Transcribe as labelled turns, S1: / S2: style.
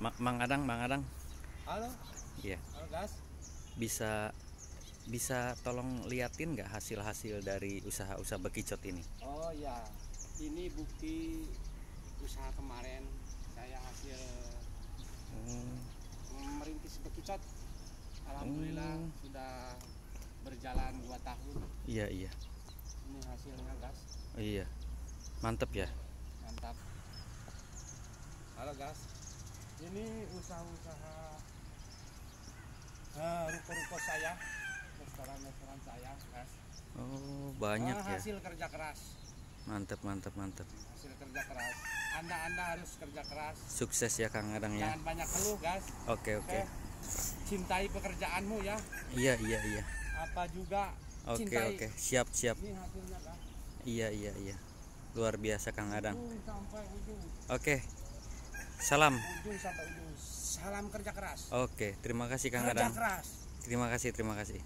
S1: Mang Adang, Mang Adang.
S2: Halo,
S1: Iya.
S2: halo Gas.
S1: Bisa bisa tolong liatin nggak hasil-hasil dari usaha-usaha bekicot ini?
S2: Oh ya, ini bukti usaha kemarin saya hasil
S1: Hmm,
S2: merintis bekicot. Alhamdulillah sudah berjalan 2 tahun.
S1: iya iya.
S2: Ini hasilnya Gas,
S1: Oh, iya. Mantep ya.
S2: mantap. Halo Gas. Ini usaha-usaha ruko-ruko saya, restoran-restoran saya, Gas.
S1: Oh, banyak ya.
S2: Hasil kerja keras.
S1: Mantep mantep mantep.
S2: Hasil kerja keras. Anda harus kerja keras.
S1: Sukses ya Kang Adang ya.
S2: Jangan banyak keluh, Gas.
S1: Oke oke.
S2: Cintai pekerjaanmu ya.
S1: Iya iya iya.
S2: Apa juga
S1: Oke
S2: cintai.
S1: oke. Siap siap.
S2: Ini hasilnya Gas.
S1: Iya iya iya. Luar biasa Kang Adang.
S2: Ujung sampai ujung.
S1: Oke. Salam.
S2: Ujung sampai ujung. Salam kerja keras.
S1: Oke, terima kasih Kang
S2: Kerja
S1: Adang.
S2: keras.
S1: Terima kasih, terima kasih.